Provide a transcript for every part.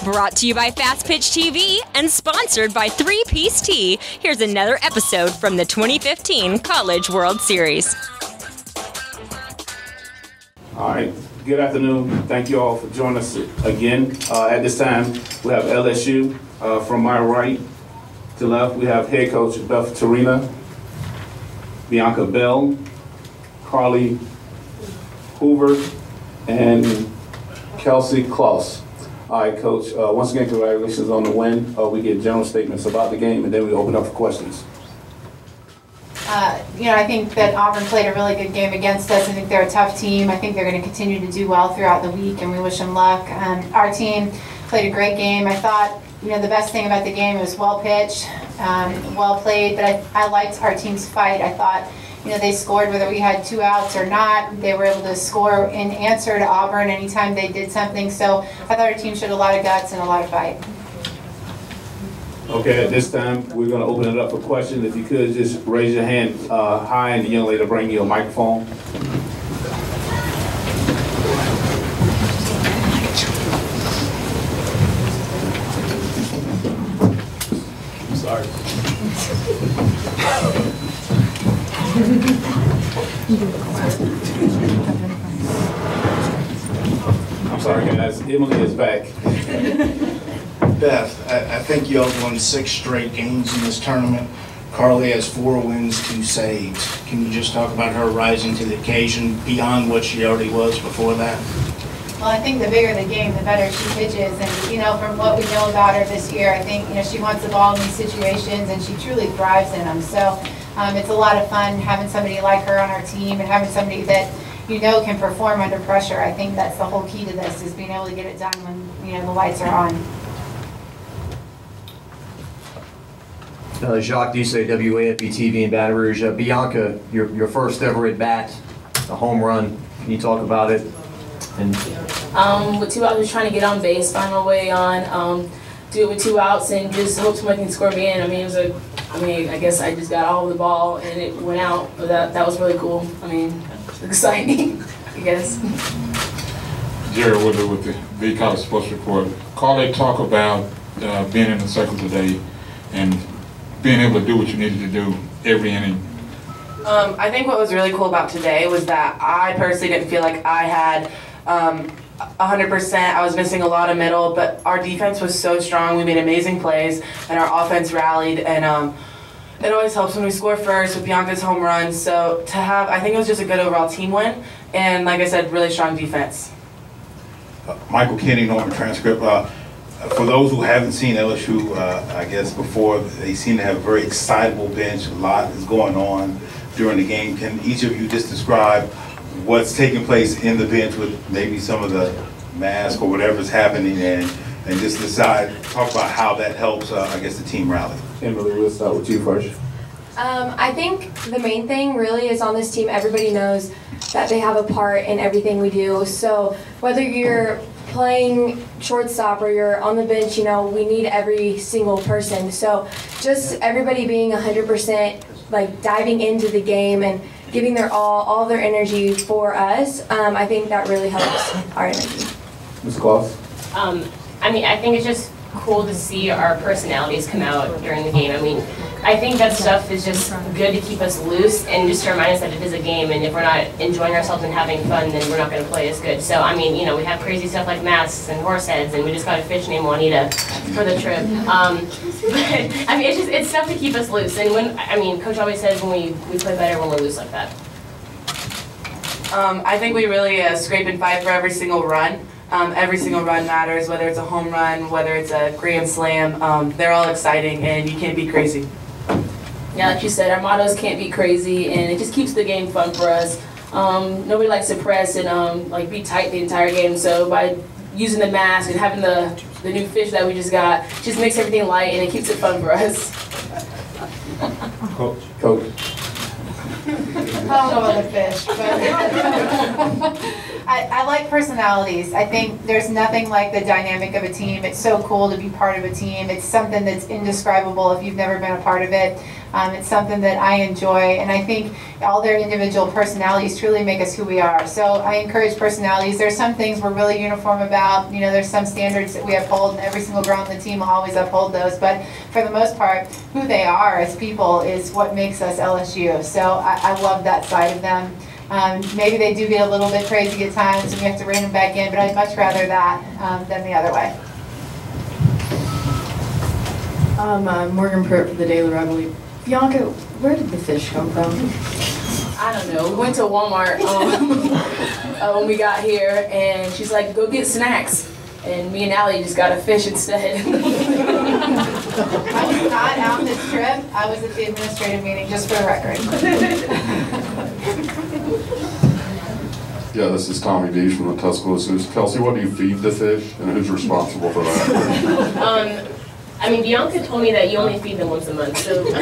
Brought to you by Fastpitch TV and sponsored by 3-Piece Tea, here's another episode from the 2015 College World Series. All right, good afternoon. Thank you all for joining us again. At this time, we have LSU. From my right to left, we have head coach Beth Torina, Bianca Bell, Carly Hoover, and Kelsey Kloss. All right, Coach, once again, congratulations on the win. We get general statements about the game, and then we open up for questions. I think that Auburn played a really good game against us. I think they're a tough team. I think they're going to continue to do well throughout the week, and we wish them luck. Our team played a great game. I thought, the best thing about the game was well pitched, well played, but I liked our team's fight. I thought, they scored whether we had 2 outs or not. They were able to score in answer to Auburn anytime they did something. So I thought our team showed a lot of guts and a lot of fight. Okay, at this time, we're going to open it up for questions. If you could just raise your hand high, and the young lady will bring you a microphone. I'm sorry. I'm sorry, guys. Emily is back. Beth, I think you all won 6 straight games in this tournament. Carly has 4 wins, 2 saves. Can you just talk about her rising to the occasion beyond what she already was before that? Well, I think the bigger the game, the better she pitches. And, from what we know about her this year, I think, she wants the ball in these situations, and she truly thrives in them. So it's a lot of fun having somebody like her on our team and having somebody that, can perform under pressure. I think that's the whole key to this, is being able to get it done when, the lights are on. Jacques Dusay, WAFB TV in Baton Rouge. Bianca, your first ever at bat, a home run. Can you talk about it? And with 2 outs, just trying to get on base, find my way on, do it with 2 outs, and just hope somebody can score me in. I guess I just got all of the ball and it went out. But that was really cool. It's exciting, I guess. Jerry Woodley with the College Sports Report. Carly, talk about being in the circle today and being able to do what you needed to do every inning. I think what was really cool about today was that I personally didn't feel like I had 100%. I was missing a lot of middle, but our defense was so strong. We made amazing plays, and our offense rallied, and it always helps when we score first with Bianca's home run. So I think it was just a good overall team win, and like I said, really strong defense. Michael Kenny, Norman Transcript. For those who haven't seen LSU, I guess before, they seem to have a very excitable bench. A lot is going on during the game. Can each of you just describe what's taking place in the bench with maybe some of the mask or whatever's happening, and just talk about how that helps, I guess, the team rally? Emily, we'll start with you first. I think the main thing really is on this team, everybody knows that they have a part in everything we do. So whether you're playing shortstop or you're on the bench, we need every single person. So just everybody being 100%, diving into the game and giving their all their energy for us, I think that really helps our energy. Ms. Kloss? I think it's just cool to see our personalities come out during the game. I think that stuff is just good to keep us loose and just to remind us that it is a game, and if we're not enjoying ourselves and having fun, then we're not going to play as good. So, we have crazy stuff like masks and horse heads, and we just got a fish named Juanita for the trip. But, it's stuff to keep us loose. And Coach always says we play better when we're loose like that. I think we really scrape and fight for every single run. Every single run matters, whether it's a home run, whether it's a grand slam. They're all exciting, and you can't be crazy. Yeah, like you said, our mottos can't be crazy, and it just keeps the game fun for us. Nobody likes to press and be tight the entire game. So by using the mask and having the new fish that we just got, just makes everything light and it keeps it fun for us. Coach. I don't know about the fish, but I like personalities. I think there's nothing like the dynamic of a team. It's so cool to be part of a team. It's something that's indescribable if you've never been a part of it. It's something that I enjoy, and I think all their individual personalities truly make us who we are. So I encourage personalities. There's some things we're really uniform about. There's some standards that we uphold, and every single girl on the team will always uphold those. But for the most part, who they are as people is what makes us LSU. So I love that side of them. Maybe they do get a little bit crazy at times, and we have to rein them back in, but I'd much rather that than the other way. Morgan Pruitt for the Daily Reveille. Bianca, where did the fish come from? I don't know. We went to Walmart when we got here, and she's like, go get snacks. And me and Allie just got a fish instead. I was not on this trip. I was at the administrative meeting, just for the record. Yeah, this is Tommy Dees from the Tuscaloosa. Kelsey, what do you feed the fish, and who's responsible for that? Bianca told me that you only feed them once a month, so for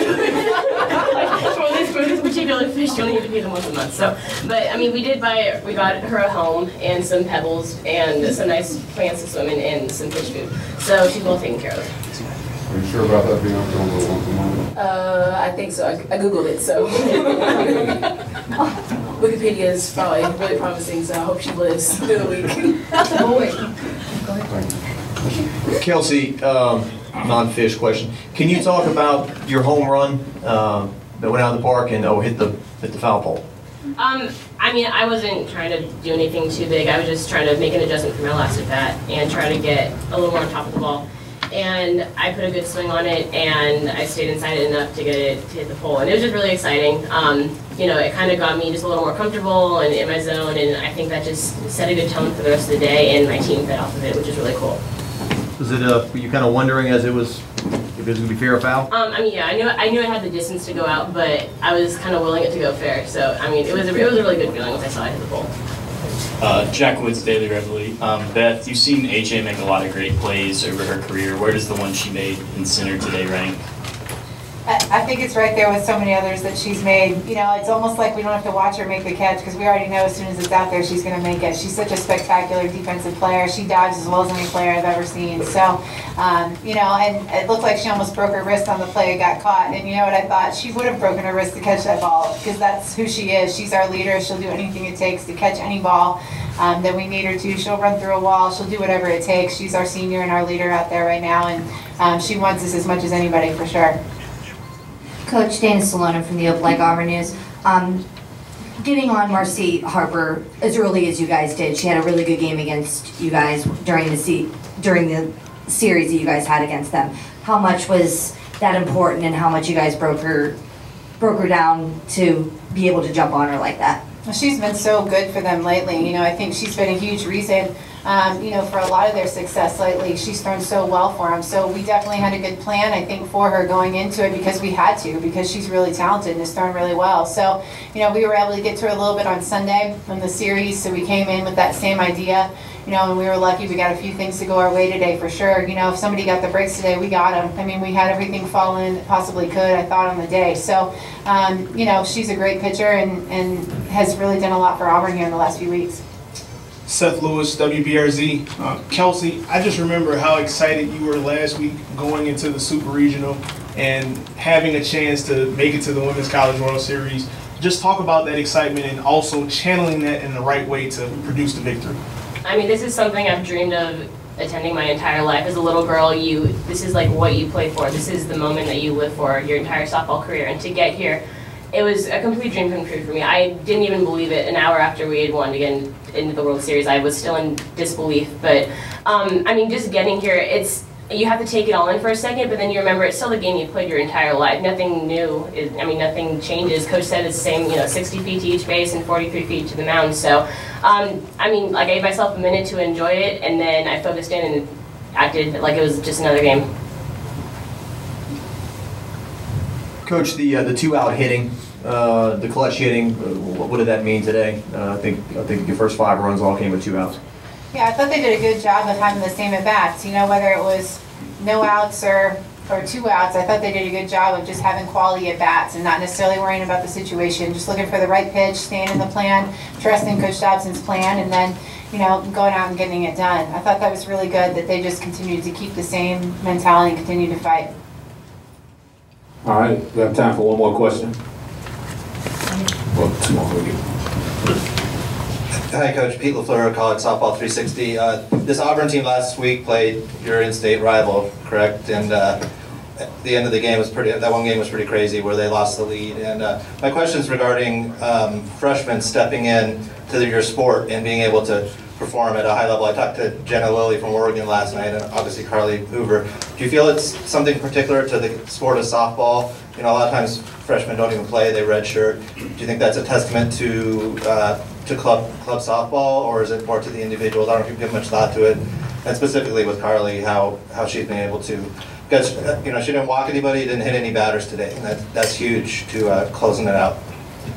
this particular fish, you only need to feed them once a month. So, but we got her a home and some pebbles and some nice plants to swim in and some fish food. So she's well taken care of. Are you sure about that, Bianca? Once a month? I think so. I Googled it, so. Wikipedia is probably really promising, so I hope she lives through the week. That's a boy. Kelsey, non-fish question. Can you talk about your home run that went out of the park and hit the foul pole? I wasn't trying to do anything too big. I was just trying to make an adjustment for my last at bat and try to get a little more on top of the ball. And I put a good swing on it, and I stayed inside it enough to get it to hit the pole. And it was just really exciting. It kind of got me just a little more comfortable and in my zone, and I think that just set a good tone for the rest of the day, and my team fed off of it, which is really cool. Was it were you kind of wondering if it was going to be fair or foul? Yeah, I knew I had the distance to go out, but I was kind of willing it to go fair. So, it was a really good feeling once I saw it hit the pole. Jack Woods, Daily Reveille. Beth, you've seen AJ make a lot of great plays over her career. Where does the one she made in center today rank? I think it's right there with so many others that she's made. It's almost like we don't have to watch her make the catch because we already know as soon as it's out there she's going to make it. She's such a spectacular defensive player. She dives as well as any player I've ever seen. So, and it looked like she almost broke her wrist on the play and got caught. And you know what I thought? She would have broken her wrist to catch that ball because that's who she is. She's our leader. She'll do anything it takes to catch any ball that we need her to. She'll run through a wall. She'll do whatever it takes. She's our senior and our leader out there right now, and she wants us as much as anybody for sure. Coach Dana Salona from the Opelika Auburn News. Getting on Marcy Harper as early as you guys did, she had a really good game against you guys during the series that you guys had against them. How much was that important, and how much you guys broke her down to be able to jump on her like that? She's been so good for them lately. I think she's been a huge reason, for a lot of their success lately. She's thrown so well for them. So we definitely had a good plan, I think, for her going into it because we had to, because she's really talented and has thrown really well. So, we were able to get to her a little bit on Sunday in the series, so we came in with that same idea. And we were lucky we got a few things to go our way today for sure. If somebody got the breaks today, we got them. We had everything fall in that possibly could, I thought, on the day. So, she's a great pitcher and has really done a lot for Auburn here in the last few weeks. Seth Lewis, WBRZ. Kelsey, I just remember how excited you were last week going into the Super Regional and having a chance to make it to the Women's College World Series. Just talk about that excitement and also channeling that in the right way to produce the victory. This is something I've dreamed of attending my entire life. As a little girl, this is like what you play for. This is the moment that you live for your entire softball career. And to get here, it was a complete dream come true for me. I didn't even believe it an hour after we had won to get into the World Series. I was still in disbelief. But, just getting here, you have to take it all in for a second, but then you remember it's still the game you played your entire life. Nothing new, nothing changes. Coach said it's the same, 60 feet to each base and 43 feet to the mound. So, I gave myself a minute to enjoy it, and then I focused in and acted like it was just another game. Coach, the 2-out hitting, the clutch hitting, what did that mean today? I think your first 5 runs all came with 2 outs. Yeah, I thought they did a good job of having the same at-bats. Whether it was no outs or 2 outs, I thought they did a good job of just having quality at-bats and not necessarily worrying about the situation, just looking for the right pitch, staying in the plan, trusting Coach Dobson's plan, and then, going out and getting it done. I thought that was really good that they just continued to keep the same mentality and continue to fight. All right, we have time for one more question. Well, two more. Hi, Coach. Pete LaFleur, College Softball 360. This Auburn team last week played your in-state rival, correct? And at the end of the game was that one game was pretty crazy where they lost the lead. And my question is regarding freshmen stepping in to your sport and being able to perform at a high level. I talked to Jenna Lilly from Oregon last night, and obviously Carly Hoover. Do you feel it's something particular to the sport of softball? You know, a lot of times freshmen don't even play; they redshirt. Do you think that's a testament to club softball, or is it more to the individuals? I don't know if you give much thought to it, and specifically with Carly, how she's been able to. Because you know, she didn't walk anybody, didn't hit any batters today, and that's huge to closing it out.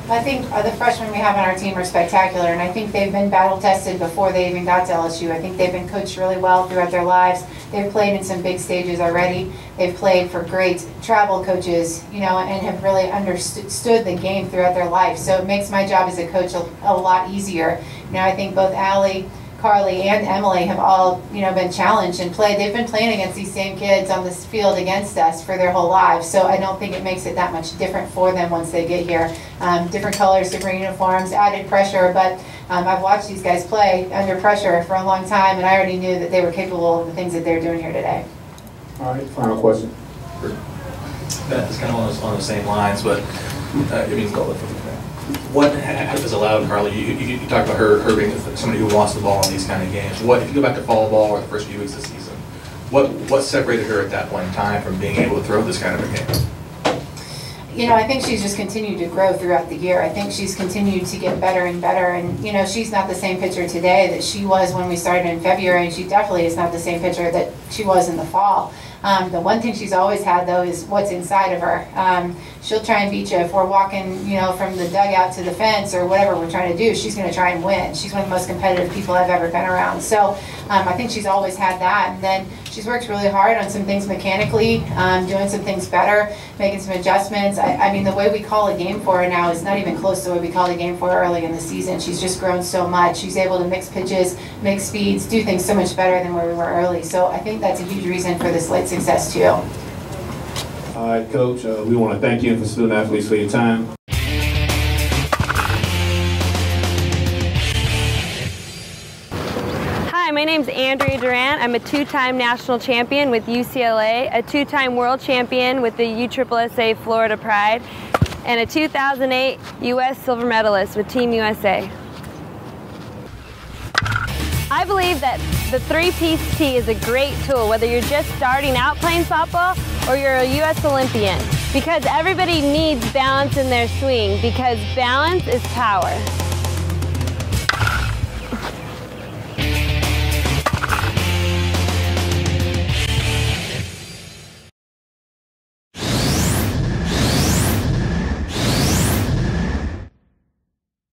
I think the freshmen we have on our team are spectacular, and I think they've been battle tested before they even got to LSU. I think they've been coached really well throughout their lives. They've played in some big stages already. They've played for great travel coaches, you know, and have really understood the game throughout their life. So it makes my job as a coach a lot easier. You know, I think both Allie, Carly, and Emily have all, you know, been challenged and played. They've been playing against these same kids on this field against us for their whole lives. So I don't think it makes it that much different for them once they get here. Different colors, different uniforms, added pressure, but I've watched these guys play under pressure for a long time, and I already knew that they were capable of the things that they're doing here today. All right, final question. Beth, it's kind of on the same lines, but you mean go with it. What has allowed Carly, you talked about her being somebody who wants the ball in these kind of games. What, if you go back to fall ball or the first few weeks of the season, what separated her at that point in time from being able to throw this kind of a game? You know, I think she's just continued to grow throughout the year. I think she's continued to get better and better. And, you know, she's not the same pitcher today that she was when we started in February, and she definitely is not the same pitcher that she was in the fall. The one thing she's always had, though, is what's inside of her. She'll try and beat you if we're walking, you know, from the dugout to the fence or whatever we're trying to do. She's going to try and win. She's one of the most competitive people I've ever been around. So I think she's always had that. And then she's worked really hard on some things mechanically, doing some things better, making some adjustments. I mean, the way we call a game for her now is not even close to the way we called a game for her early in the season. She's just grown so much. She's able to mix pitches, mix speeds, do things so much better than where we were early. So I think that's a huge reason for this late success, too. All right, Coach, we want to thank you and for student athletes for your time. Hi, my name's Andrea Durant. I'm a two-time national champion with UCLA, a two-time world champion with the USSSA Florida Pride, and a 2008 U.S. silver medalist with Team USA. I believe that the three-piece tee is a great tool, whether you're just starting out playing softball or you're a U.S. Olympian, because everybody needs balance in their swing, because balance is power.